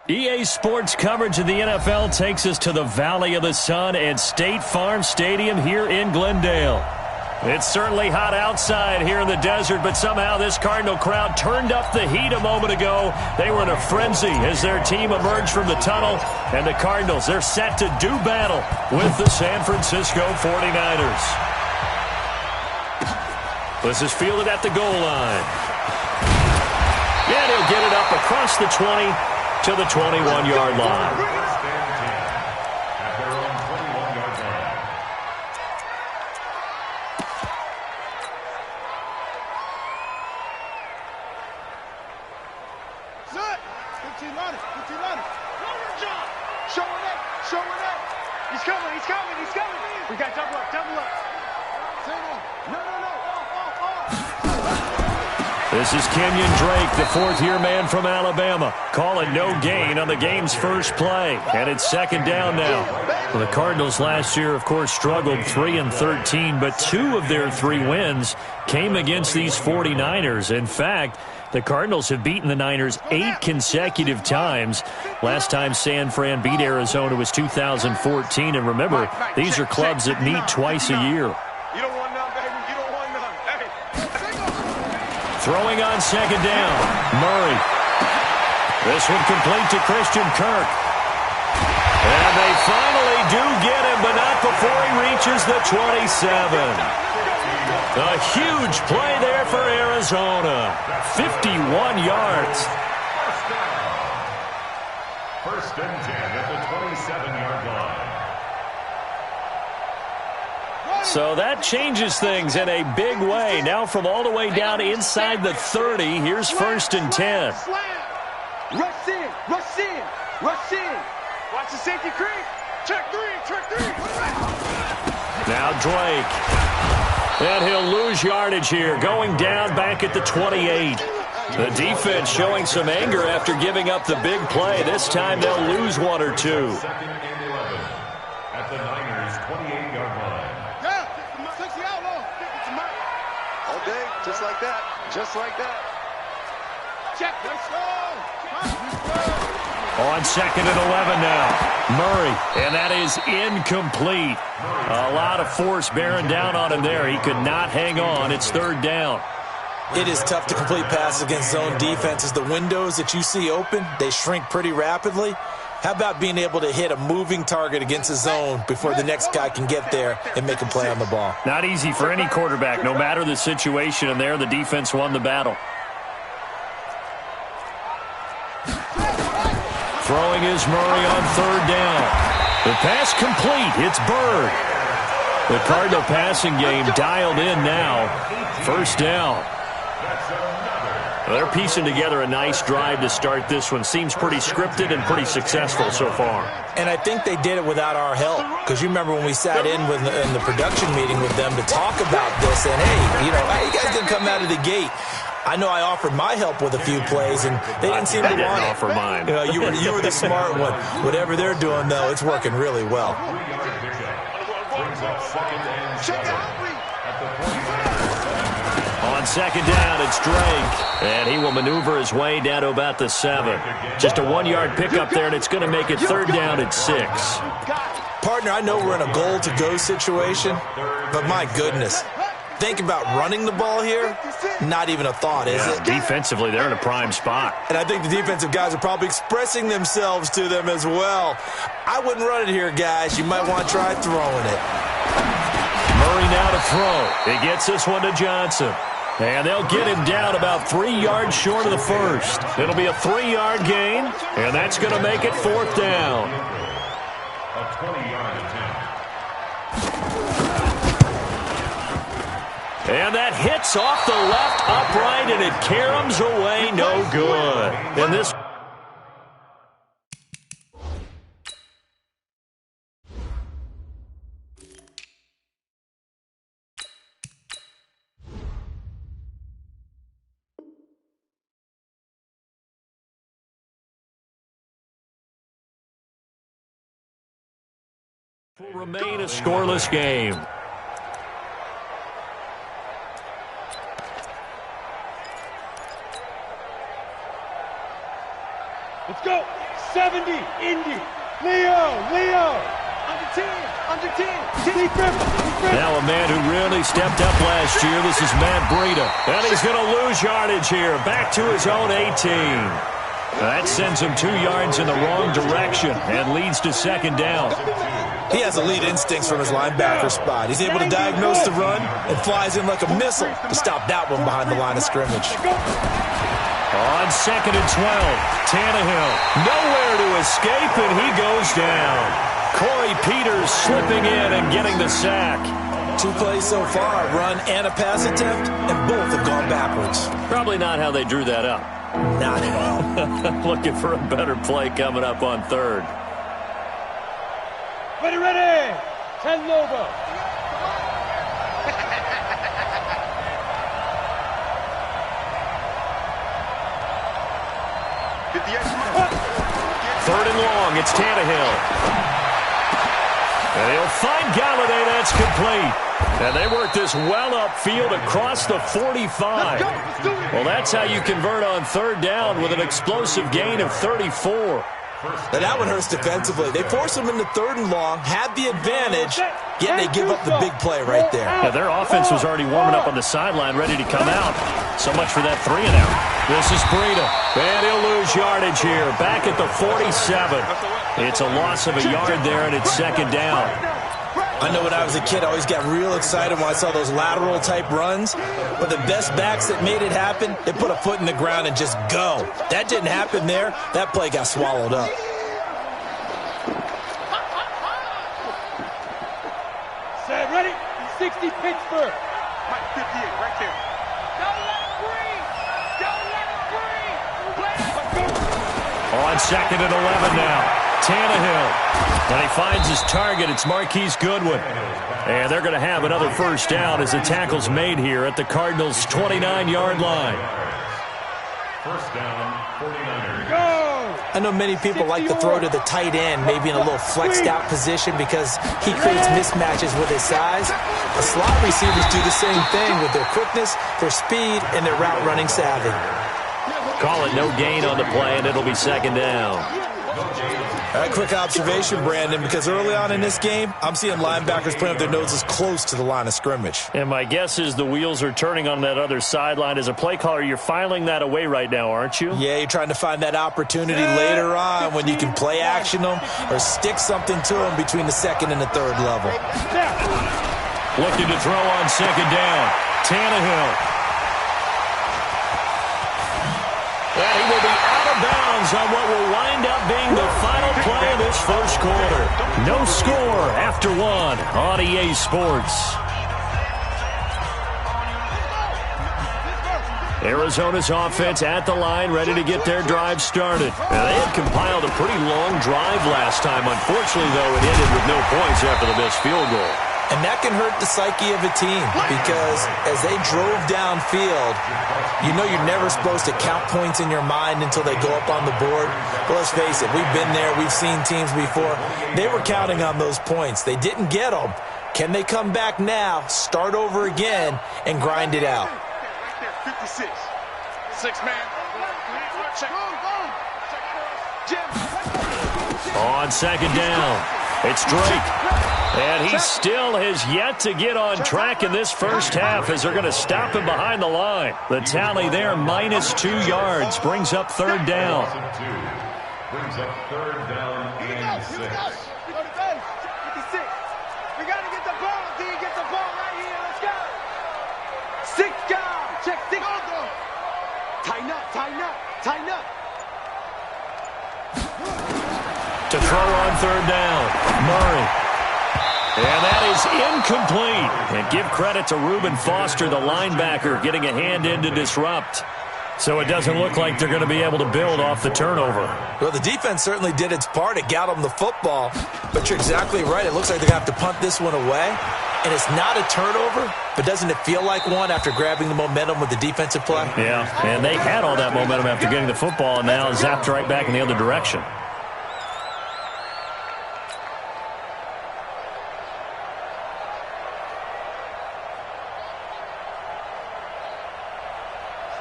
EA Sports coverage of the NFL takes us to the Valley of the Sun at State Farm Stadium here in Glendale. It's certainly hot outside here in the desert, but somehow this Cardinal crowd turned up the heat a moment ago. They were in a frenzy as their team emerged from the tunnel, and the Cardinals, they're set to do battle with the San Francisco 49ers. This is fielded at the goal line. And he'll get it up across the 20 to the 21-yard line. This is Kenyon Drake, the fourth-year man from Alabama, calling no gain on the game's first play. And it's second down now. Well, the Cardinals last year, of course, struggled 3-13, but 2 of their 3 wins came against these 49ers. In fact, the Cardinals have beaten the Niners 8 consecutive times. Last time San Fran beat Arizona was 2014. And remember, these are clubs that meet twice a year. Throwing on second down, Murray. This one complete to Christian Kirk. And they finally do get him, but not before he reaches the 27. A huge play there for Arizona. 51 yards. First and 10 at the 27-yard line. So that changes things in a big way. Now from all the way down inside the 30, here's first and 10. Rush in, rush in, rush in. Watch the safety creep. Check three. Now Drake. And he'll lose yardage here, going down back at the 28. The defense showing some anger after giving up the big play. This time they'll lose 1 or 2. Second and 11 at the Niners' 28-yard line. Okay, just like that. Just like that. Check. Let's go. On second and 11 now. Murray, and that is incomplete. A lot of force bearing down on him there. He could not hang on. It's third down. It is tough to complete passes against zone defenses. The windows that you see open, they shrink pretty rapidly. How about being able to hit a moving target against a zone before the next guy can get there and make a play on the ball? Not easy for any quarterback, no matter the situation, and there the defense won the battle. Throwing is Murray on third down. The pass complete. It's Bird. The Cardinal passing game dialed in now. First down. They're piecing together a nice drive to start this one. Seems pretty scripted and pretty successful so far. And I think they did it without our help. Because you remember when we sat in the production meeting with them to talk about this. And, hey, you guys didn't come out of the gate. I know I offered my help with a few plays, and they didn't seem to want it. Offer mine. You were the smart one. Whatever they're doing, though, it's working really well. On second down, it's Drake. And he will maneuver his way down to about the 7. Just a 1-yard pickup there, and it's going to make it third down at 6. Partner, I know we're in a goal-to-go situation, but my goodness. Think about running the ball here, not even a thought, is it? Defensively, they're in a prime spot. And I think the defensive guys are probably expressing themselves to them as well. I wouldn't run it here, guys. You might want to try throwing it. Murray now to throw. He gets this one to Johnson. And they'll get him down about 3 yards short of the first. It'll be a 3-yard gain, and that's going to make it fourth down. A 20-yard attempt. And that hits off the left upright, and it caroms away no good. And this will remain a scoreless game. Let's go. 70, Indy. Leo. Under 10. Now a man who really stepped up last year. This is Matt Breida. And he's going to lose yardage here. Back to his own 18. That sends him 2 yards in the wrong direction and leads to second down. He has elite instincts from his linebacker spot. He's able to diagnose the run and flies in like a missile to stop that one behind the line of scrimmage. On 2nd and 12, Tannehill nowhere to escape, and he goes down. Corey Peters slipping in and getting the sack. 2 plays so far, a run and a pass attempt, and both have gone backwards. Probably not how they drew that up. Not at all. Looking for a better play coming up on 3rd. Ready. 10 Lobo. Third and long, it's Tannehill. And he'll find Galladay, that's complete. And they work this well upfield across the 45. Well, that's how you convert on 3rd down with an explosive gain of 34. Now that one hurts defensively. They force him into 3rd and long, had the advantage, yet they give up the big play right there. Yeah, their offense was already warming up on the sideline, ready to come out. So much for that 3 and out. This is Breida, and he'll lose yardage here, back at the 47. It's a loss of a yard there, and it's 2nd down. I know when I was a kid, I always got real excited when I saw those lateral-type runs. But the best backs that made it happen, they put a foot in the ground and just go. That didn't happen there. That play got swallowed up. Set, ready? 60 Pittsburgh. Mike 58, right there. Don't let him breathe. On 2nd and 11 now. Tannehill. And he finds his target. It's Marquise Goodwin. And they're going to have another first down as the tackle's made here at the Cardinals' 29-yard line. First down, 49ers. Go! I know many people like to throw to the tight end, maybe in a little flexed out position because he creates mismatches with his size. The slot receivers do the same thing with their quickness, their speed, and their route running savvy. Call it no gain on the play, and it'll be 2nd down. A quick observation, Brandon, because early on in this game, I'm seeing linebackers putting up their noses close to the line of scrimmage. And my guess is the wheels are turning on that other sideline. As a play caller, you're filing that away right now, aren't you? Yeah, you're trying to find that opportunity later on when you can play action them or stick something to them between the 2nd and the 3rd level. Looking to throw on 2nd down. Tannehill. And he will be out of bounds on what will wind up being the final play of this first quarter. No score after 1 on EA Sports. Arizona's offense at the line, ready to get their drive started. Now, they had compiled a pretty long drive last time. Unfortunately, though, it ended with no points after the missed field goal. And that can hurt the psyche of a team because as they drove downfield, you know you're never supposed to count points in your mind until they go up on the board. But let's face it, we've been there. We've seen teams before. They were counting on those points. They didn't get them. Can they come back now, start over again, and grind it out? 56. 6 man. Check. On 2nd down, it's Drake. And he still has yet to get on track in this first half as they're going to stop him behind the line. The tally there, -2 yards, brings up 3rd down. Brings up 3rd down and 6. 56. We got to get the ball. D, get the ball right here. Let's go. 6 guys. Check 6. Tighten up. To throw on 3rd down, Murray. And that is incomplete. And give credit to Reuben Foster, the linebacker, getting a hand in to disrupt. So it doesn't look like they're going to be able to build off the turnover. Well, the defense certainly did its part. It got them the football. But you're exactly right. It looks like they're going to have to punt this one away. And it's not a turnover, but doesn't it feel like one after grabbing the momentum with the defensive play? Yeah, and they had all that momentum after getting the football and now zapped right back in the other direction.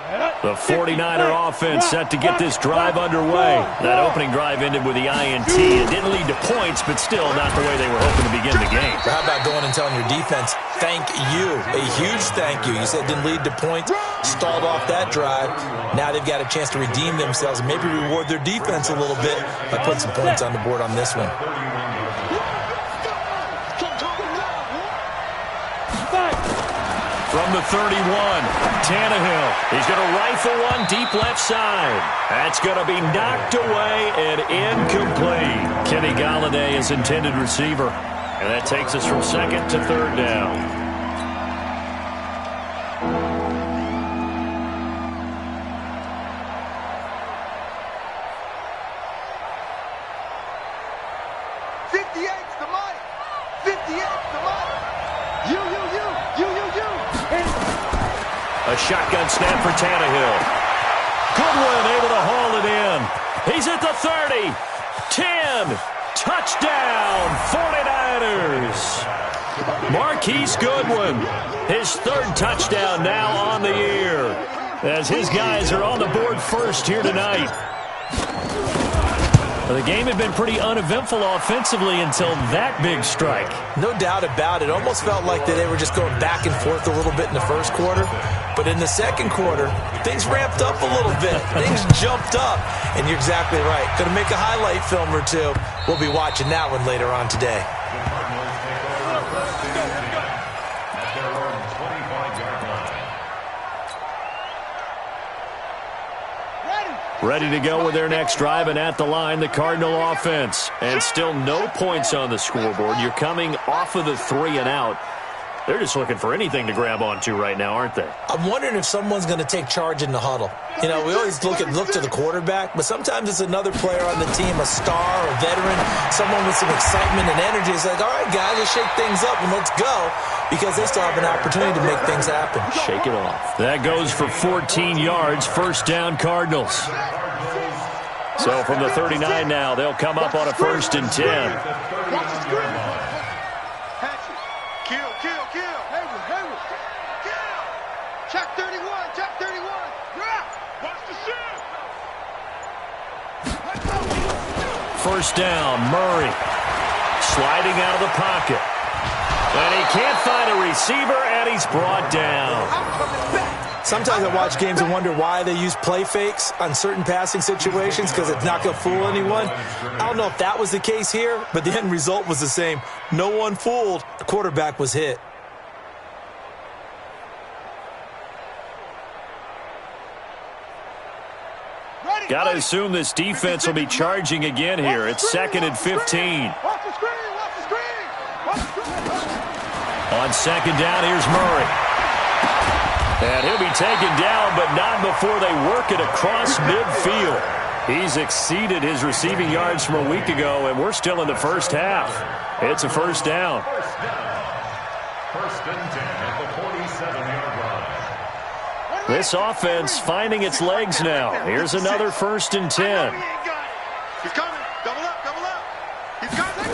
Set up. The 49er offense set to get this drive underway. That opening drive ended with the INT. It didn't lead to points, but still not the way they were hoping to begin the game. How about going and telling your defense, thank you, a huge thank you. You said it didn't lead to points, stalled off that drive. Now they've got a chance to redeem themselves and maybe reward their defense a little bit by putting some points on the board on this one. From the 31, Tannehill. He's going to rifle one deep left side. That's going to be knocked away and incomplete. Kenny Golladay is intended receiver. And that takes us from second to third down. A shotgun snap for Tannehill. Goodwin able to haul it in. He's at the 30. 10. Touchdown, 49ers. Marquise Goodwin, his third touchdown now on the year, as his guys are on the board first here tonight. The game had been pretty uneventful offensively until that big strike. No doubt about it. Almost felt like they were just going back and forth a little bit in the first quarter. But in the second quarter, things ramped up a little bit. Things jumped up. And you're exactly right. Going to make a highlight film or two. We'll be watching that one later on today. Ready to go with their next drive, and at the line, the Cardinal offense. And still no points on the scoreboard. You're coming off of the 3 and out. They're just looking for anything to grab onto right now, aren't they? I'm wondering if someone's going to take charge in the huddle. You know, we always look to the quarterback, but sometimes it's another player on the team, a star, a veteran, someone with some excitement and energy. It's like, all right, guys, let's shake things up and let's go, because they still have an opportunity to make things happen. Shake it off. That goes for 14 yards, first down Cardinals. So from the 39 now, they'll come up on a 1st and 10. Check 31, check 31. Yeah, watch the shit. First down, Murray. Sliding out of the pocket. And he can't find a receiver, and he's brought down. Sometimes I watch games and wonder why they use play fakes on certain passing situations, because it's not going to fool anyone. I don't know if that was the case here, but the end result was the same. No one fooled. The quarterback was hit. Got to assume this defense will be charging again here. It's 2nd and 15. Watch the screen, watch the screen. Watch the screen. On 2nd down, here's Murray. And he'll be taken down, but not before they work it across midfield. He's exceeded his receiving yards from a week ago, and we're still in the first half. It's a first down. First and 10 at the 47-yard line. This offense finding its legs now. Here's another 1st and 10. He's coming. Double up, double up. He's coming.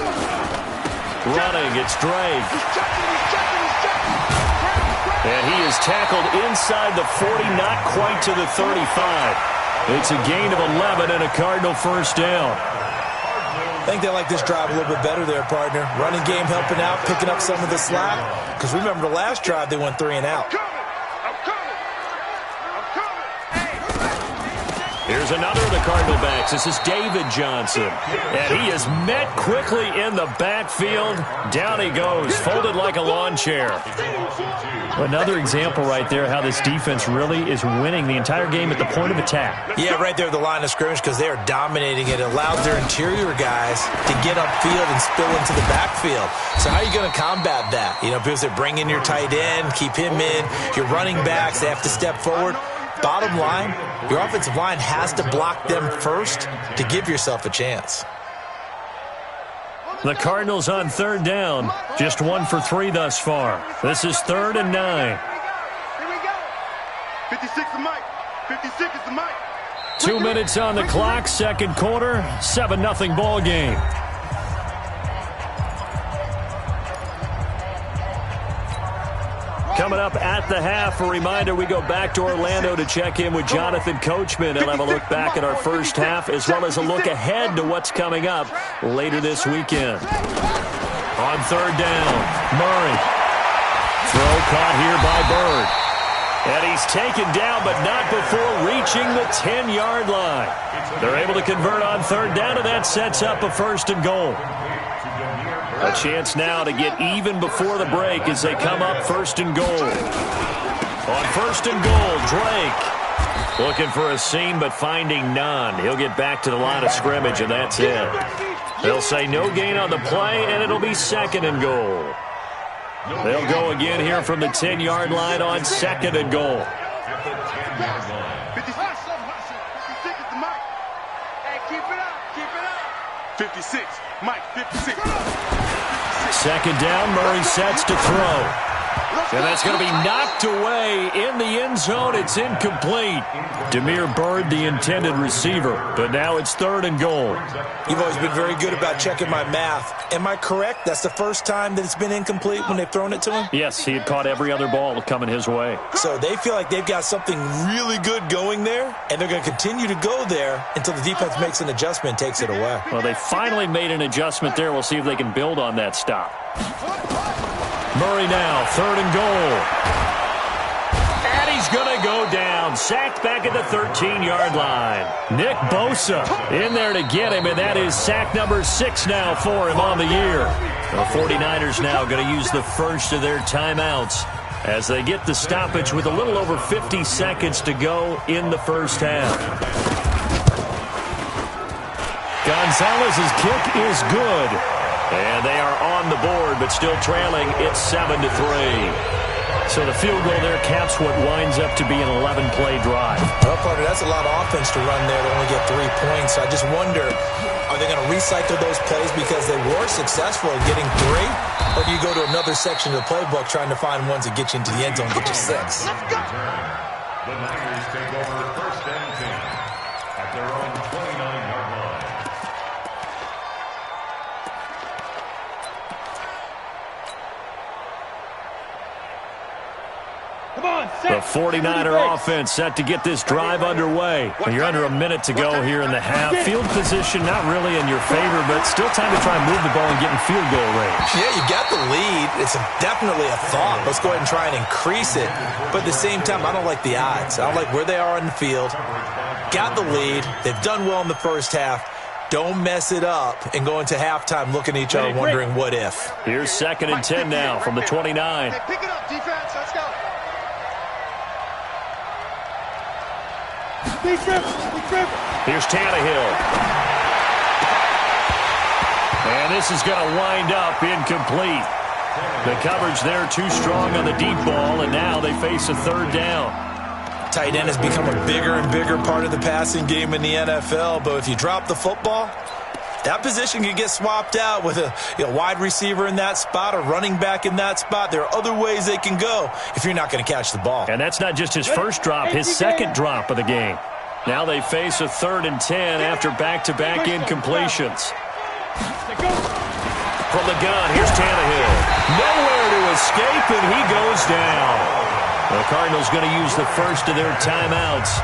Running, it's Drake. He's checking. And he is tackled inside the 40, not quite to the 35. It's a gain of 11 and a Cardinal first down. I think they like this drive a little bit better there, partner. Running game helping out, picking up some of the slack. Because remember the last drive, they went 3 and out. Here's another of the Cardinal backs. This is David Johnson. And he is met quickly in the backfield. Down he goes, folded like a lawn chair. Another example right there how this defense really is winning the entire game at the point of attack. Yeah, right there at the line of scrimmage, because they are dominating it. It allows their interior guys to get upfield and spill into the backfield. So how are you going to combat that? You know, because they bring in your tight end, keep him in. Your running backs, they have to step forward. Bottom line, your offensive line has to block them first to give yourself a chance. The Cardinals on 3rd down. Just 1 for 3 thus far. This is 3rd and 9. Here we go. 56 is Mike. 56 is the Mike. 2 minutes on the clock, 2nd quarter, 7-0 ball game. Coming up at the half, a reminder, we go back to Orlando to check in with Jonathan Coachman. He'll have a look back at our first half as well as a look ahead to what's coming up later this weekend. On third down, Murray. Throw caught here by Bird. And he's taken down, but not before reaching the 10-yard line. They're able to convert on third down, and that sets up a first and goal. A chance now to get even before the break as they come up first and goal. On first and goal, Drake looking for a seam but finding none. He'll get back to the line of scrimmage, and that's it. They'll say no gain on the play, and it'll be second and goal. They'll go again here from the 10-yard line on second and goal. 56, Mike, 56. Second down, Murray sets to throw. And that's going to be knocked away in the end zone. It's incomplete. Demir Bird, the intended receiver. But now it's third and goal. You've always been very good about checking my math. Am I correct? That's the first time that it's been incomplete when they've thrown it to him? Yes, he had caught every other ball coming his way. So they feel like they've got something really good going there, and they're going to continue to go there until the defense makes an adjustment and takes it away. Well, they finally made an adjustment there. We'll see if they can build on that stop. Murray now, third and goal. And he's going to go down. Sacked back at the 13-yard line. Nick Bosa in there to get him, and that is sack number 6 now for him on the year. The 49ers now going to use the first of their timeouts as they get the stoppage with a little over 50 seconds to go in the first half. Gonzalez's kick is good. And they are on the board, but still trailing. It's 7-3. So the field goal there caps what winds up to be an 11-play drive. Well, partner, that's a lot of offense to run there to only get 3 points. So I just wonder, are they going to recycle those plays because they were successful in getting 3? Or do you go to another section of the playbook trying to find ones that get you into the end zone and get you 6? The Niners take over first and 10 at their own 29-yard line. The 49er offense set to get this drive underway. You're under a minute to go here in the half. Field position not really in your favor, but still time to try and move the ball and get in field goal range. Yeah, you got the lead. It's definitely a thought. Let's go ahead and try and increase it. But at the same time, I don't like the odds. I don't like where they are in the field. Got the lead. They've done well in the first half. Don't mess it up and go into halftime looking at each other wondering what if. Here's second and 10 now from the 29. Hey, pick it up, defense. Let's go. Here's Tannehill. And this is going to wind up incomplete. The coverage there too strong on the deep ball, and now they face a third down. Tight end has become a bigger and bigger part of the passing game in the NFL, but if you drop the football, that position can get swapped out with a wide receiver in that spot, a running back in that spot. There are other ways they can go if you're not going to catch the ball. And that's not just his first drop, his second drop of the game. Now they face a third and 10 after back-to-back incompletions. From the gun, here's Tannehill. Nowhere to escape, and he goes down. The Cardinals going to use the first of their timeouts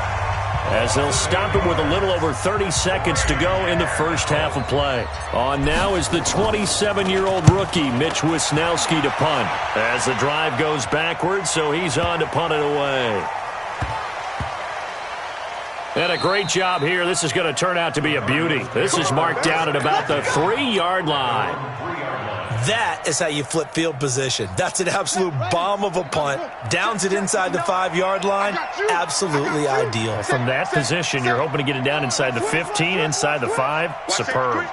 as they'll stop it with a little over 30 seconds to go in the first half of play. On now is the 27-year-old rookie, Mitch Wisnowski, to punt. As the drive goes backwards, so he's on to punt it away. And a great job here. This is going to turn out to be a beauty. This is marked down at about the 3-yard line. That is how you flip field position. That's an absolute bomb of a punt. Downs it inside the 5-yard line. Absolutely ideal. From that position, you're hoping to get it down inside the 15, inside the 5. Superb.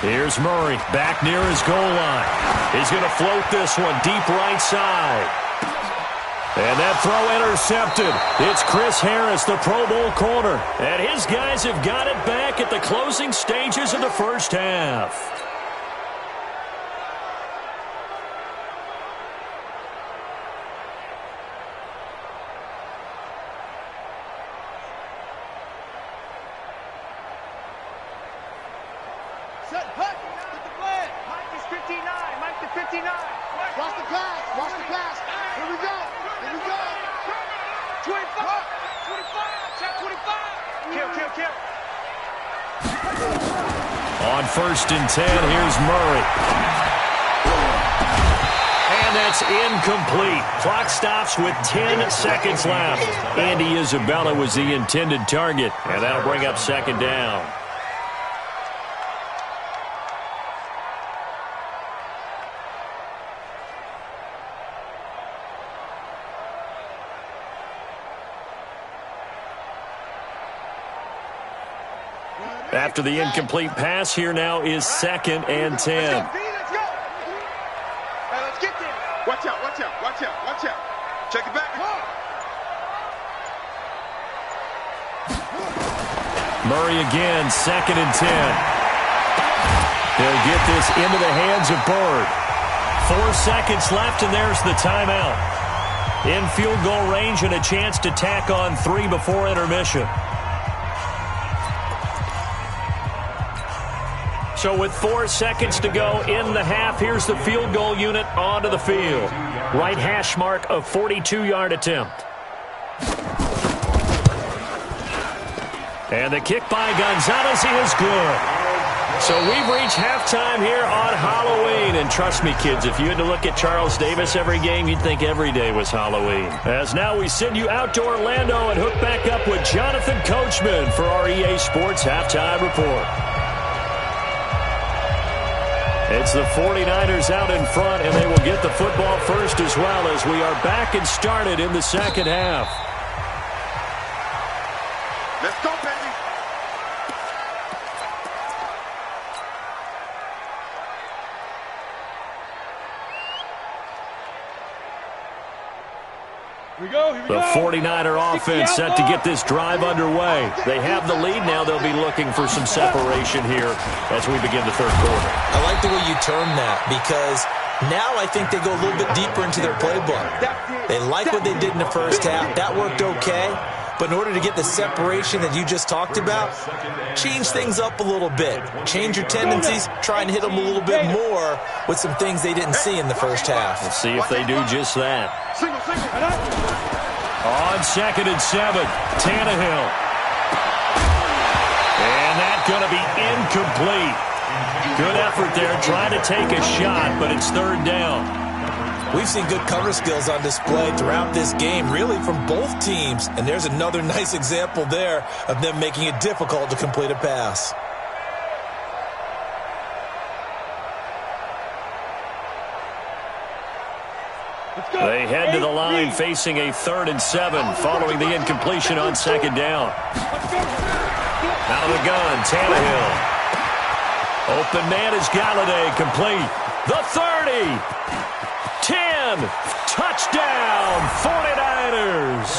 Here's Murray back near his goal line. He's going to float this one deep right side. And that throw intercepted. It's Chris Harris, the Pro Bowl corner. And his guys have got it back at the closing stages of the first half. Set, hut, get the flag. Mike is 59. Mike to 59. Watch the pass. Watch the pass. Here we go. Here we go. 25. 25. Check 25. Kill. On 1st and 10, here's Murray. And that's incomplete. Clock stops with 10 seconds left. Andy Isabella was the intended target, and that'll bring up 2nd down. After the incomplete pass, here now is 2nd and 10. Let's go. Hey, let's get there. Watch out. Check it back. Murray again, 2nd and 10. He'll get this into the hands of Bird. 4 seconds left, and there's the timeout. In field goal range and a chance to tack on 3 before intermission. So with 4 seconds to go in the half, here's the field goal unit onto the field. Right hash mark, a 42-yard attempt. And the kick by Gonzalez is good. So we've reached halftime here on Halloween. And trust me, kids, if you had to look at Charles Davis every game, you'd think every day was Halloween. As now we send you out to Orlando and hook back up with Jonathan Coachman for our EA Sports Halftime Report. It's the 49ers out in front, and they will get the football first as well as we are back and started in the 2nd half. Let's go, baby. The 49er offense set to get this drive underway. They have the lead now. They'll be looking for some separation here as we begin the 3rd quarter. I like the way you term that, because now I think they go a little bit deeper into their playbook. They like what they did in the 1st half. That worked okay. But in order to get the separation that you just talked about, change things up a little bit. Change your tendencies. Try and hit them a little bit more with some things they didn't see in the 1st half. Let's see if they do just that. On 2nd and 7, Tannehill. And that's going to be incomplete. Good effort there, trying to take a shot, but it's 3rd down. We've seen good cover skills on display throughout this game, really from both teams. And there's another nice example there of them making it difficult to complete a pass. They head to the line facing a 3rd and 7 following the incompletion on 2nd down. Out of the gun, Tannehill. Open man is Galladay, complete. The 30. 10. Touchdown, 49ers.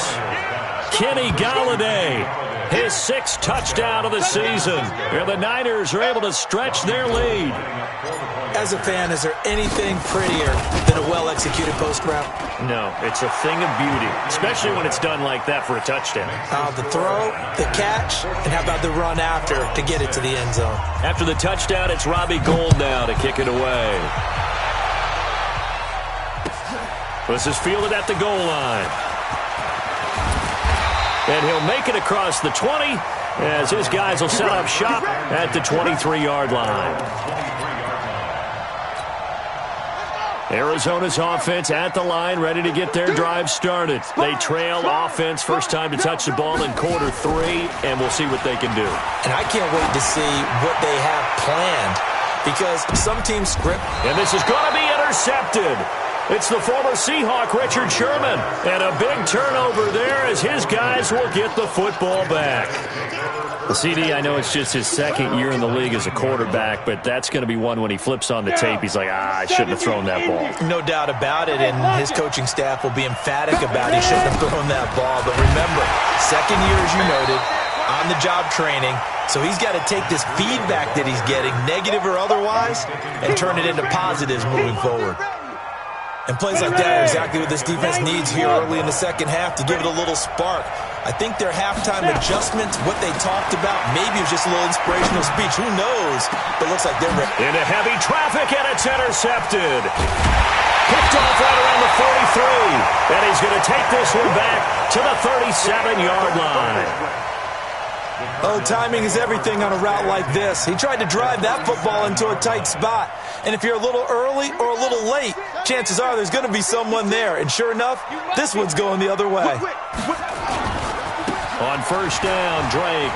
Kenny Galladay, his 6th touchdown of the season. And the Niners are able to stretch their lead. As a fan, is there anything prettier than a well-executed post route? No, it's a thing of beauty, especially when it's done like that for a touchdown. The throw, the catch, and how about the run after to get it to the end zone? After the touchdown, it's Robbie Gould now to kick it away. This is fielded at the goal line. And he'll make it across the 20 as his guys will set up shop at the 23-yard line. Arizona's offense at the line, ready to get their drive started. They trail offense, first time to touch the ball in quarter 3, and we'll see what they can do. And I can't wait to see what they have planned, because some teams script. And this is going to be intercepted. It's the former Seahawk, Richard Sherman. And a big turnover there as his guys will get the football back. Well, CD, I know it's just his 2nd year in the league as a quarterback, but that's going to be one when he flips on the tape. He's like, I shouldn't have thrown that ball. No doubt about it, and his coaching staff will be emphatic about he shouldn't have thrown that ball. But remember, 2nd year, as you noted, on-the-job training. So he's got to take this feedback that he's getting, negative or otherwise, and turn it into positives moving forward. And plays like that are exactly what this defense needs here early in the 2nd half to give it a little spark. I think their halftime adjustments, what they talked about, maybe it was just a little inspirational speech. Who knows? But it looks like they're ready. Into heavy traffic, and it's intercepted. Picked off right around the 43. And he's going to take this one back to the 37-yard line. Oh, timing is everything on a route like this. He tried to drive that football into a tight spot. And if you're a little early or a little late, chances are there's going to be someone there. And sure enough, this one's going the other way. On first down, Drake.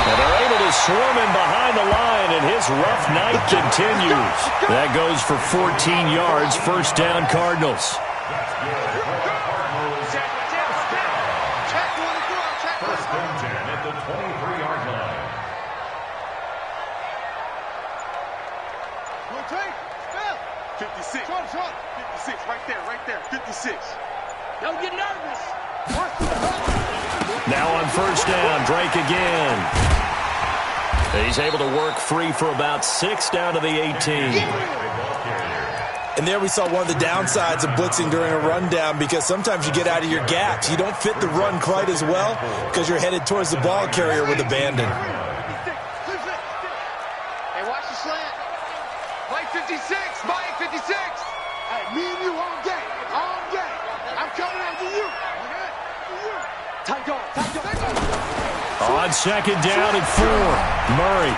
And they're able to swarm him behind the line, and his rough night continues. That goes for 14 yards, first down Cardinals. First and 10 at the 23-yard line. Good take. 56. 56, right there. 56. Don't get nervous. Now on first down, Drake again. He's able to work free for about 6 down to the 18. And there we saw one of the downsides of blitzing during a rundown, because sometimes you get out of your gaps. You don't fit the run quite as well because you're headed towards the ball carrier with abandon. Hey, watch the slant. Play 56. Play 56. Hey, me and you all day. All day. I'm coming after you. Tight guard. On second down and 4, Murray.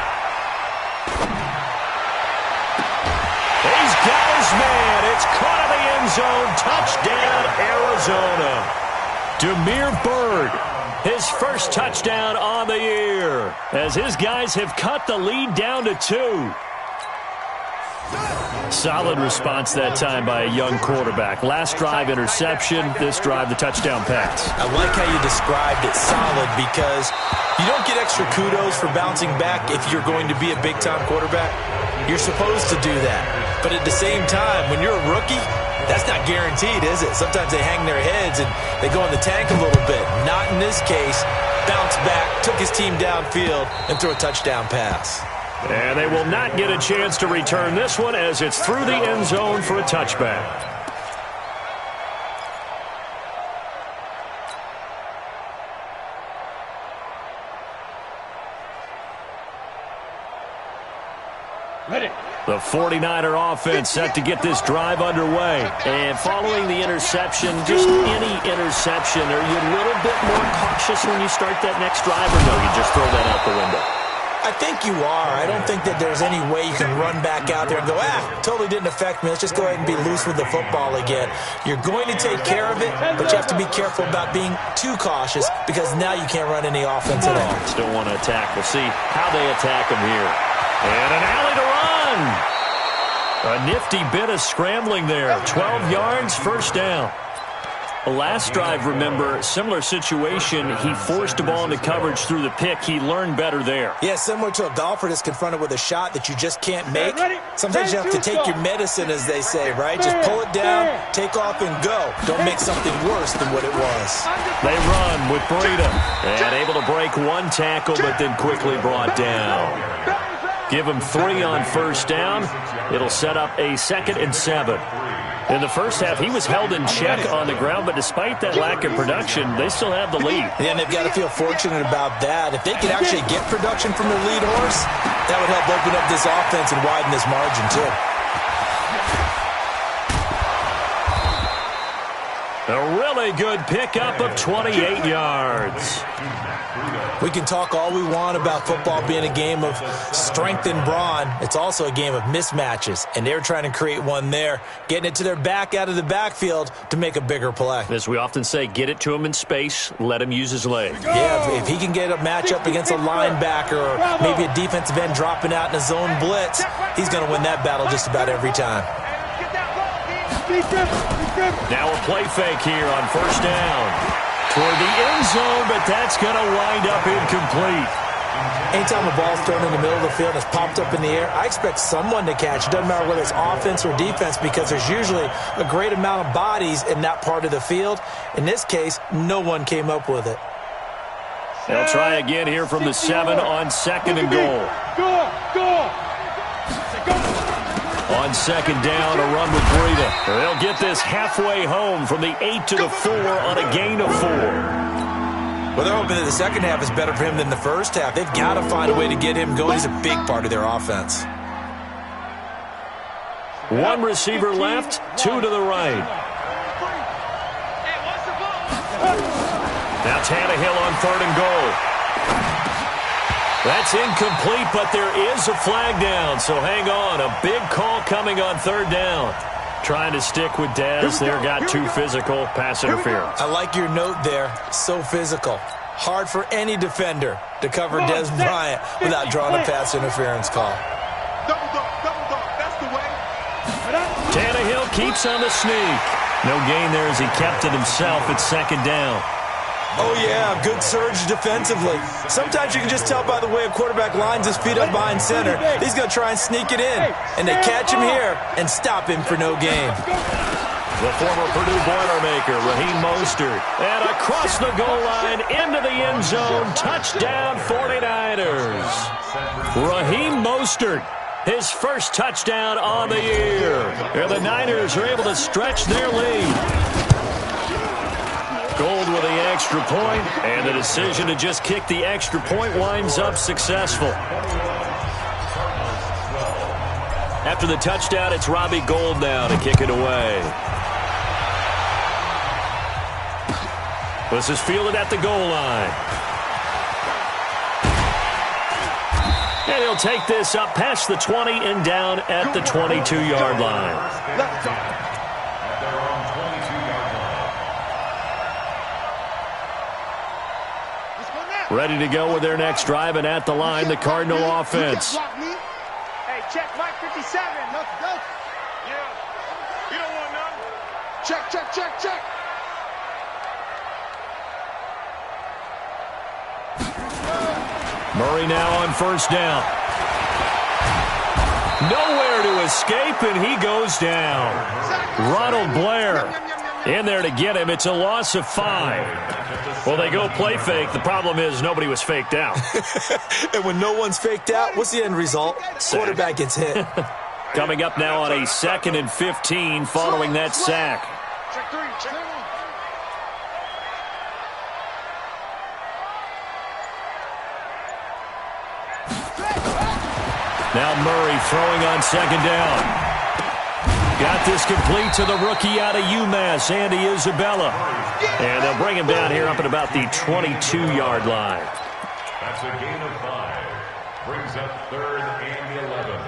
He's got his man. It's caught in the end zone. Touchdown, Arizona. Demir Bird, his first touchdown on the year, as his guys have cut the lead down to 2. Solid response that time by a young quarterback. Last drive, interception. This drive, the touchdown pass. I like how you described it, solid, because you don't get extra kudos for bouncing back if you're going to be a big-time quarterback. You're supposed to do that. But at the same time, when you're a rookie, that's not guaranteed, is it? Sometimes they hang their heads and they go in the tank a little bit. Not in this case. Bounced back, took his team downfield, and threw a touchdown pass. And they will not get a chance to return this one, as it's through the end zone for a touchback. Ready. The 49er offense set to get this drive underway. And following the interception, just any interception, are you a little bit more cautious when you start that next drive, or no, you just throw that out the window? I think you are. I don't think that there's any way you can run back out there and go, totally didn't affect me. Let's just go ahead and be loose with the football again. You're going to take care of it, but you have to be careful about being too cautious, because now you can't run any offense at all. Still want to attack. We'll see how they attack them here. And an alley to run. A nifty bit of scrambling there. 12 yards, first down. Last drive, remember, similar situation. He forced the ball into coverage through the pick. He learned better there. Yeah, similar to a golfer that's confronted with a shot that you just can't make. Sometimes you have to take your medicine, as they say, right? Just pull it down, take off, and go. Don't make something worse than what it was. They run with Breida. And able to break one tackle, but then quickly brought down. Give him 3 on first down. It'll set up a 2nd and 7. In the first half, he was held in check on the ground, but despite that lack of production, they still have the lead. Yeah, and they've got to feel fortunate about that. If they could actually get production from their lead horse, that would help open up this offense and widen this margin, too. A really good pickup of 28 yards. We can talk all we want about football being a game of strength and brawn. It's also a game of mismatches, and they're trying to create one there, getting it to their back out of the backfield to make a bigger play. As we often say, get it to him in space, let him use his leg. Yeah, if he can get a matchup against a linebacker or maybe a defensive end dropping out in a zone blitz, he's going to win that battle just about every time. Now a play fake here on first down. Toward the end zone, but that's going to wind up incomplete. Anytime a ball's thrown in the middle of the field and it's popped up in the air, I expect someone to catch. It doesn't matter whether it's offense or defense, because there's usually a great amount of bodies in that part of the field. In this case, no one came up with it. They'll try again here from the 7 on 2nd and goal. Go. On second down, a run with Breida. They'll get this halfway home from the 8 to the 4 on a gain of 4. Well, they're hoping that the second half is better for him than the first half. They've got to find a way to get him going. He's a big part of their offense. One receiver left, 2 to the right. Now Tannehill on 3rd and goal. That's incomplete, but there is a flag down, so hang on. A big call coming on 3rd down. Trying to stick with Dez there, got too physical, pass interference. I like your note there, so physical. Hard for any defender to cover Dez Bryant without drawing a pass interference call. Double dog, that's the way. Tannehill keeps on the sneak. No gain there as he kept it himself at 2nd down. Oh, yeah, good surge defensively. Sometimes you can just tell by the way a quarterback lines his feet up behind center. He's going to try and sneak it in. And they catch him here and stop him for no gain. The former Purdue Boilermaker, Raheem Mostert. And across the goal line into the end zone. Touchdown 49ers. Raheem Mostert, his first touchdown on the year. And the Niners are able to stretch their lead. Gold with the extra point, and the decision to just kick the extra point winds up successful. After the touchdown, it's Robbie Gould now to kick it away. This is fielded at the goal line. And he'll take this up past the 20 and down at the 22-yard line. Ready to go with their next drive, and at the line, the Cardinal offense. Hey, check Mike 57. Yeah, you don't want none. Check. Murray now on 1st down. Nowhere to escape, and he goes down. Ronald Blair in there to get him. It's a loss of 5. Well, they go play fake. The problem is nobody was faked out. And when no one's faked out, what's the end result? Quarterback gets hit. Coming up now on a 2nd and 15 following that sack. Check 3. Now Murray throwing on 2nd down. Got this complete to the rookie out of UMass, Andy Isabella. And they'll bring him down here up at about the 22-yard line. That's a gain of 5. Brings up 3rd and 11.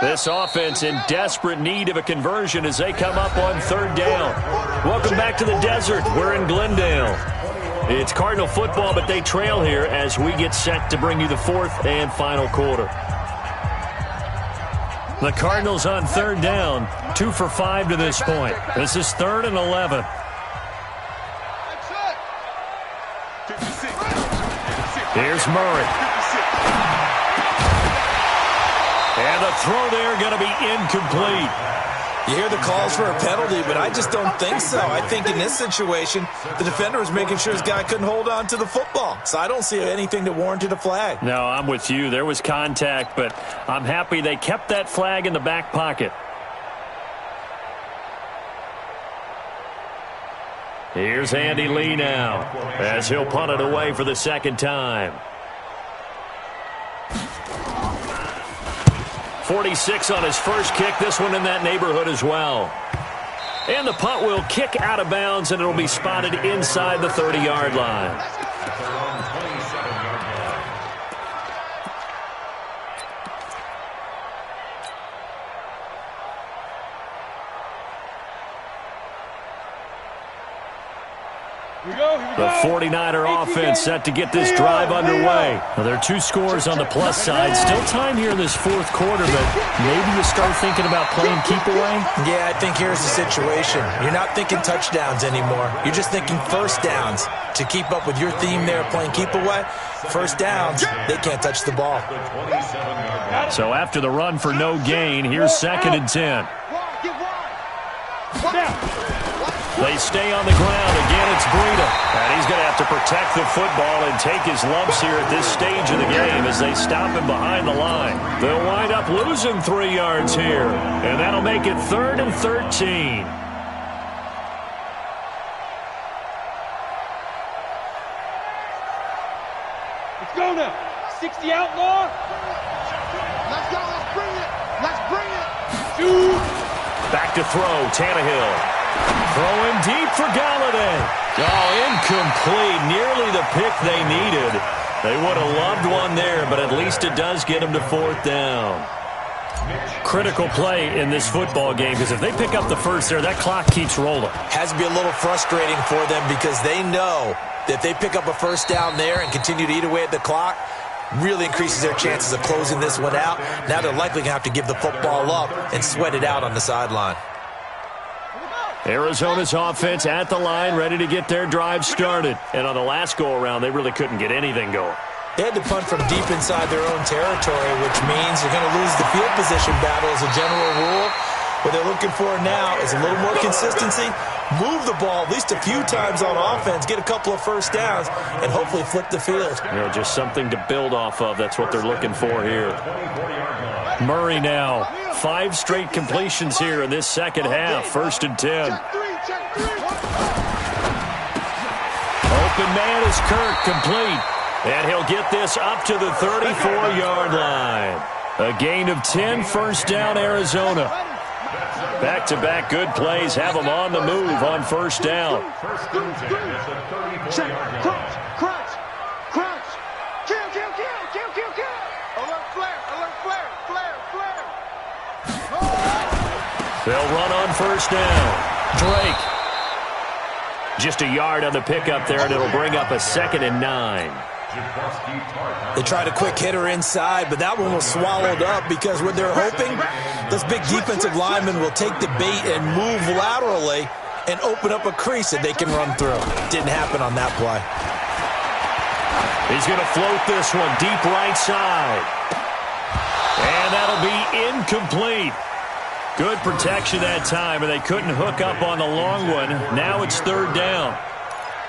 This offense in desperate need of a conversion as they come up on 3rd down. Welcome back to the desert. We're in Glendale. It's Cardinal football, but they trail here as we get set to bring you the 4th and final quarter. The Cardinals on 3rd down, 2 for 5 to this point. This is 3rd and 11. Here's Murray. And the throw there going to be incomplete. You hear the calls for a penalty, but I just don't think so. I think in this situation, the defender was making sure his guy couldn't hold on to the football. So I don't see anything that warranted a flag. No, I'm with you. There was contact, but I'm happy they kept that flag in the back pocket. Here's Andy Lee now as he'll punt it away for the 2nd time. 46 on his first kick. This one in that neighborhood as well. And the punt will kick out of bounds, and it'll be spotted inside the 30-yard line. The 49er offense set to get this drive underway. Well, there are 2 scores on the plus side. Still time here in this 4th quarter, but maybe you start thinking about playing keep away? Yeah, I think here's the situation. You're not thinking touchdowns anymore. You're just thinking 1st downs. To keep up with your theme there, playing keep away, 1st downs, they can't touch the ball. So after the run for no gain, here's 2nd and 10. They stay on the ground. Again, it's Breida. And he's going to have to protect the football and take his lumps here at this stage of the game as they stop him behind the line. They'll wind up losing 3 yards here. And that'll make it 3rd and 13. Let's go now. 60 outlaw. Let's go. Let's bring it. Let's bring it. Shoot. Back to throw. Tannehill. Throwing deep for Galladay. Oh, incomplete. Nearly the pick they needed. They would have loved one there, but at least it does get them to 4th down. Critical play in this football game because if they pick up the first there, that clock keeps rolling. Has to be a little frustrating for them because they know that if they pick up a first down there and continue to eat away at the clock, really increases their chances of closing this one out. Now they're likely going to have to give the football up and sweat it out on the sideline. Arizona's offense at the line, ready to get their drive started. And on the last go-around, they really couldn't get anything going. They had to punt from deep inside their own territory, which means they're going to lose the field position battle as a general rule. What they're looking for now is a little more consistency, move the ball at least a few times on offense, get a couple of first downs, and hopefully flip the field. You know, just something to build off of. That's what they're looking for here. Murray now. 5 straight completions here in this second half. 1st and 10. Open man is Kirk, complete. And he'll get this up to the 34-yard line. A gain of 10, 1st down, Arizona. Back-to-back good plays have them on the move on 1st down. Check. Crunch. Kill. Alert flare. They'll run on 1st down. Drake. Just a yard on the pickup there, and it'll bring up a 2nd and 9. They tried a quick hitter inside, but that one was swallowed up because what they're hoping, this big defensive lineman will take the bait and move laterally and open up a crease that they can run through. Didn't happen on that play. He's going to float this one deep right side. And that'll be incomplete. Good protection that time, and they couldn't hook up on the long one. Now it's 3rd down.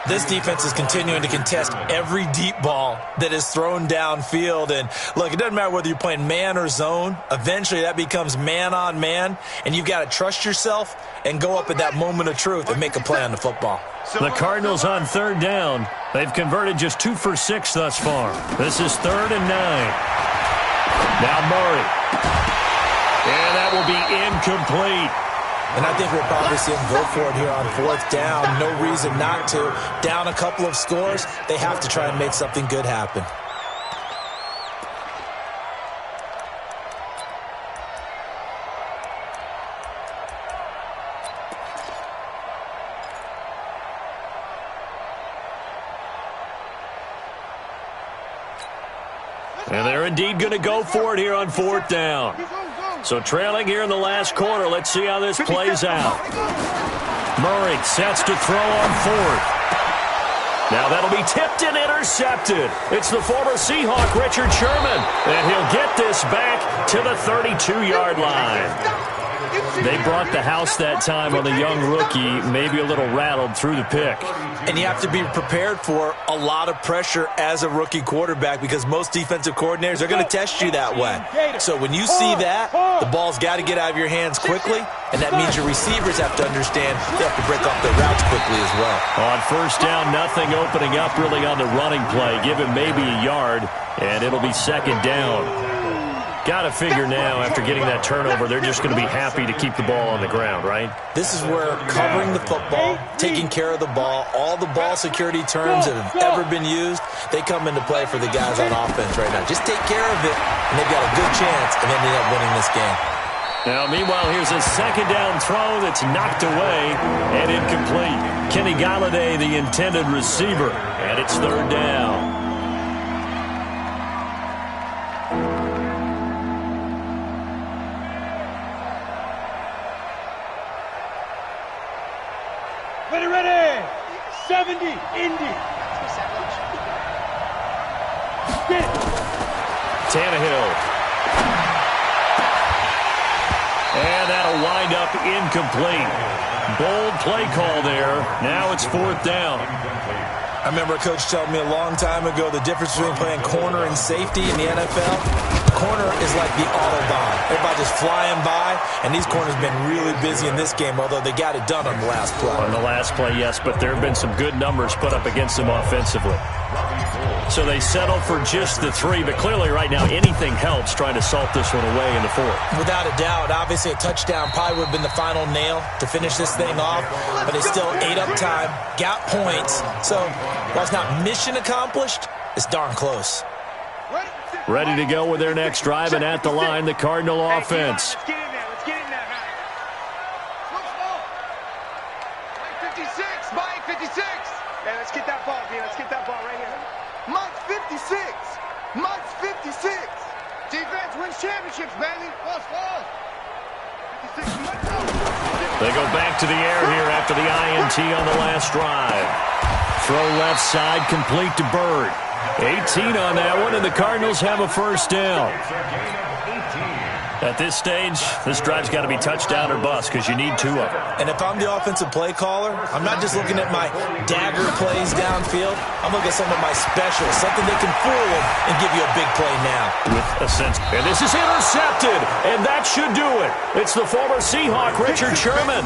This defense is continuing to contest every deep ball that is thrown downfield. And, look, it doesn't matter whether you're playing man or zone. Eventually that becomes man-on-man, and you've got to trust yourself and go up at that moment of truth and make a play on the football. The Cardinals on 3rd down. They've converted just 2 for 6 thus far. This is 3rd and 9. Now Murray. And that will be incomplete. And I think we'll probably see them go for it here on 4th down. No reason not to. Down a couple of scores, they have to try and make something good happen. And they're indeed going to go for it here on 4th down. So trailing here in the last quarter, let's see how this plays out. Murray sets to throw on 4th. Now that'll be tipped and intercepted. It's the former Seahawk, Richard Sherman. And he'll get this back to the 32-yard line. They brought the house that time on the young rookie, maybe a little rattled through the pick. And you have to be prepared for a lot of pressure as a rookie quarterback because most defensive coordinators are going to test you that way. So when you see that, the ball's got to get out of your hands quickly, and that means your receivers have to understand they have to break off their routes quickly as well. On 1st down, nothing opening up really on the running play. Give him maybe a yard, and it'll be 2nd down. Got to figure now, after getting that turnover, they're just going to be happy to keep the ball on the ground, right? This is where covering the football, taking care of the ball, all the ball security terms that have ever been used, they come into play for the guys on offense right now. Just take care of it, and they've got a good chance of ending up winning this game. Now, meanwhile, here's a 2nd down throw that's knocked away and incomplete. Kenny Galladay, the intended receiver, and it's 3rd down. Ready. 70, Indy. Tannehill. And that'll wind up incomplete. Bold play call there. Now it's 4th down. I remember a coach telling me a long time ago the difference between playing corner and safety in the NFL. Corner is like the Autobahn. Everybody just flying by, and these corners have been really busy in this game, although they got it done on the last play. On the last play, yes, but there have been some good numbers put up against them offensively. So they settle for just the 3, but clearly right now anything helps trying to salt this one away in the 4th. Without a doubt, obviously a touchdown probably would have been the final nail to finish this thing off, but they still ate up time, got points. So while it's not mission accomplished, it's darn close. Ready to go with their next drive, and at the line, the Cardinal offense. Let's get in there. Let's get in there. Slow. Mike 56. Mike 56. Hey, let's get that ball, D. Let's get that ball right here. Mike 56. Mike 56. Defense wins championships, baby. False. 56. They go back to the air here after the INT on the last drive. Throw left side, complete to Bird. 18 on that one, and the Cardinals have a first down. At this stage, this drive's got to be touchdown or bust because you need 2 of them. And if I'm the offensive play caller, I'm not just looking at my dagger plays downfield. I'm looking at some of my specials, something that can fool them and give you a big play now. With a sense. And this is intercepted, and that should do it. It's the former Seahawk, Richard Sherman.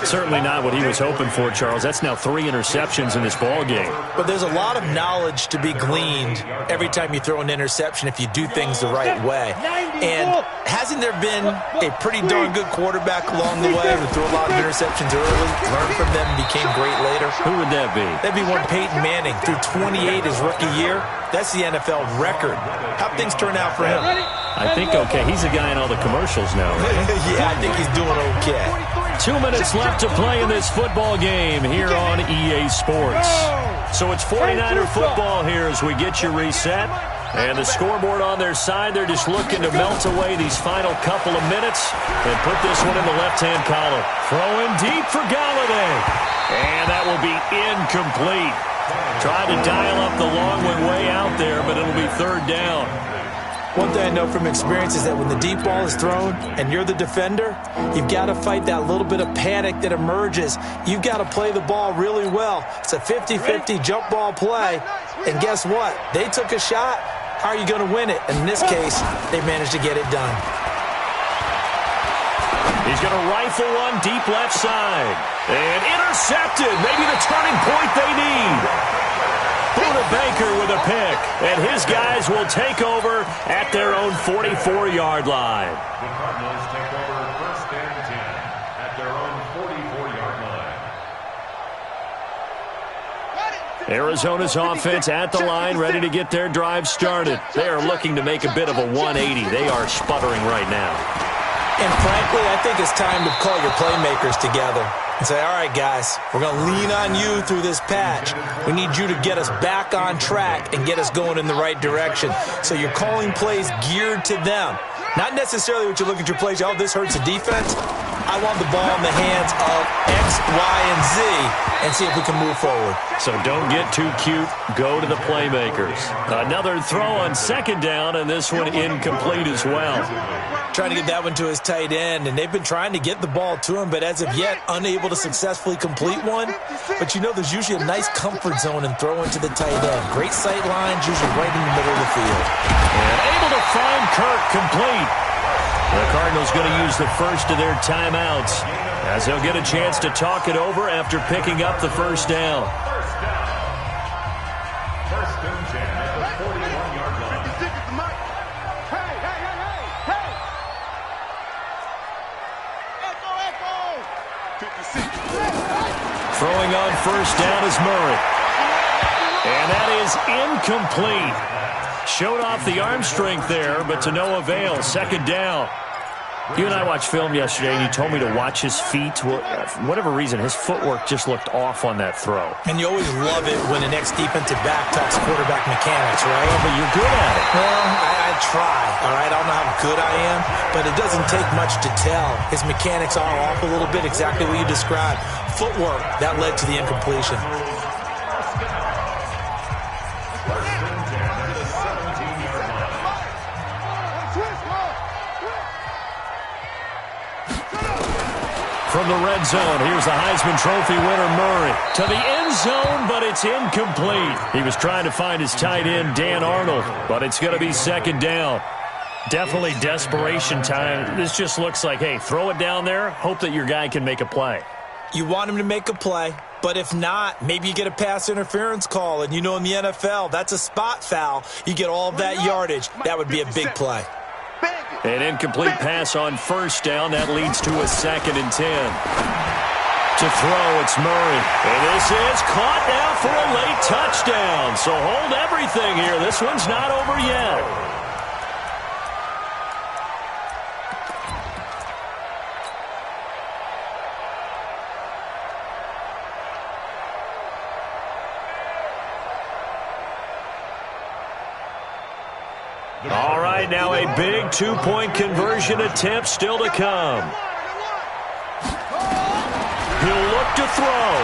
Certainly not what he was hoping for, Charles. That's now 3 interceptions in this ball game. But there's a lot of knowledge to be gleaned every time you throw an interception if you do things the right way. And hasn't there been a pretty darn good quarterback along the way who threw a lot of interceptions early, learned from them, and became great later? Who would that be? That'd be one Peyton Manning. Threw 28 his rookie year. That's the NFL record. How'd things turn out for him? I think okay. He's a guy in all the commercials now, right? Yeah, I think he's doing okay. 2 minutes left to play in this football game here on EA Sports. So it's 49er football here as we get you reset. And the scoreboard on their side, they're just looking to melt away these final couple of minutes and put this one in the left-hand column. Throwing deep for Galladay. And that will be incomplete. Trying to dial up the long one way out there, but it'll be 3rd down. One thing I know from experience is that when the deep ball is thrown and you're the defender, you've got to fight that little bit of panic that emerges. You've got to play the ball really well. It's a 50-50 jump ball play. And guess what? They took a shot. How are you going to win it? And in this case, they managed to get it done. He's going to rifle one deep left side. And intercepted. Maybe the turning point they need. Buda Baker with a pick. And his guys will take over at their own 44-yard line. The Cardinals take over 1st and 10 at their own 44-yard line. Arizona's offense at the line, ready to get their drive started. They are looking to make a bit of a 180. They are sputtering right now. And frankly, I think it's time to call your playmakers together and say, all right, guys, we're going to lean on you through this patch. We need you to get us back on track and get us going in the right direction. So you're calling plays geared to them. Not necessarily what you look at your plays, oh, this hurts the defense. I want the ball in the hands of X, Y, and Z and see if we can move forward. So don't get too cute. Go to the playmakers. Another throw on 2nd down, and this one incomplete as well. Trying to get that one to his tight end, and they've been trying to get the ball to him, but as of yet, unable to successfully complete one. But you know there's usually a nice comfort zone in throwing to the tight end. Great sight lines, usually right in the middle of the field. And able to find Kirk complete. The Cardinals going to use the first of their timeouts as they'll get a chance to talk it over after picking up the 1st down. 1st and 10 at the 41-yard line. 56 at the mark. Hey. Echo. 56. Throwing on 1st down is Murray. And that is incomplete. Showed off the arm strength there, but to no avail. 2nd down. You and I watched film yesterday, and you told me to watch his feet. For whatever reason, his footwork just looked off on that throw. And you always love it when an ex-defensive back talks quarterback mechanics, right? Well, but you're good at it. Well, I try, all right? I don't know how good I am, but it doesn't take much to tell. His mechanics are off a little bit, exactly what you described. Footwork, that led to the incompletion. from the red zone. Here's the Heisman Trophy winner, Murray. To the end zone, but it's incomplete. He was trying to find his tight end, Dan Arnold, but it's going to be second down. Definitely desperation time. This just looks like, hey, throw it down there, hope that your guy can make a play. You want him to make a play, but if not, maybe you get a pass interference call, and you know in the NFL, that's a spot foul. You get all of that yardage. That would be a big play. An incomplete pass on first down. That leads to a 2nd and 10. To throw, it's Murray. And this is caught now for a late touchdown. So hold everything here. This one's not over yet. All right, now a big two-point conversion attempt still to come. He'll look to throw.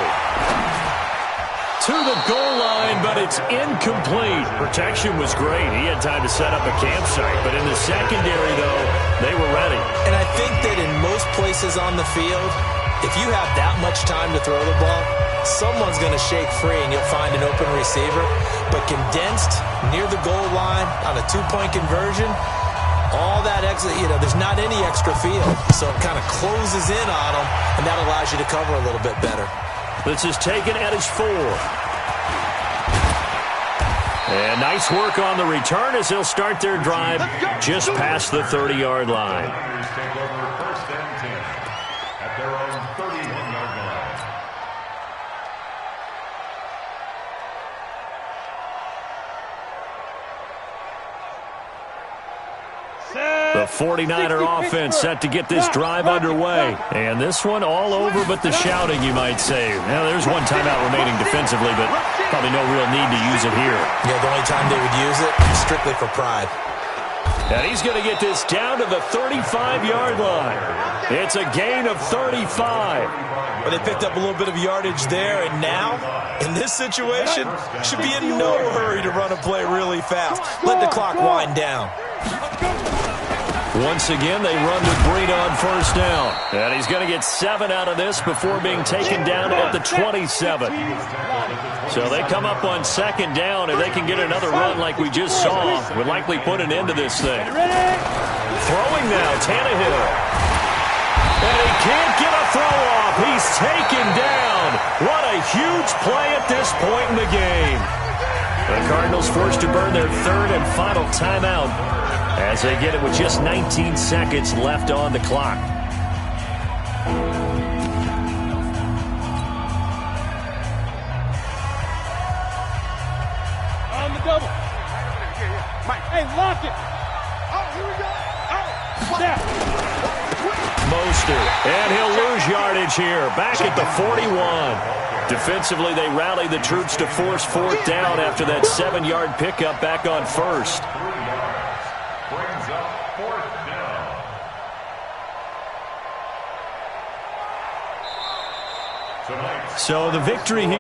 To the goal line, but it's incomplete. Protection was great. He had time to set up a campsite, but in the secondary, though, they were ready. And I think that in most places on the field, if you have that much time to throw the ball, someone's going to shake free and you'll find an open receiver. But condensed near the goal line on a two-point conversion, all that extra, there's not any extra field. So it kind of closes in on them, and that allows you to cover a little bit better. This is taken at his 4. And nice work on the return as they'll start their drive just past the 30-yard line. Take over 1st and 10 at their own 31-yard line. The 49er offense set to get this drive underway. And this one all over but the shouting, you might say. Now, there's one timeout remaining defensively, but probably no real need to use it here. Yeah, the only time they would use it is strictly for pride. And he's going to get this down to the 35-yard line. It's a gain of 35. Well, they picked up a little bit of yardage there, and now, in this situation, should be in no hurry to run a play really fast. Let the clock wind down. Once again, they run to Breida on first down. And he's going to get 7 out of this before being taken down at the 27. So they come up on second down. If they can get another run like we just saw, would likely put an end to this thing. Throwing now, Tannehill. And he can't get a throw off. He's taken down. What a huge play at this point in the game. The Cardinals forced to burn their 3rd and final timeout as they get it with just 19 seconds left on the clock. On the double. Hey, lock it. Oh, here we go. Oh, Snap. Mostert, and he'll lose yardage here. Back at the 41. Defensively, they rallied the troops to force 4th down after that 7-yard pickup back on first. Brings up 4th down. So the victory here.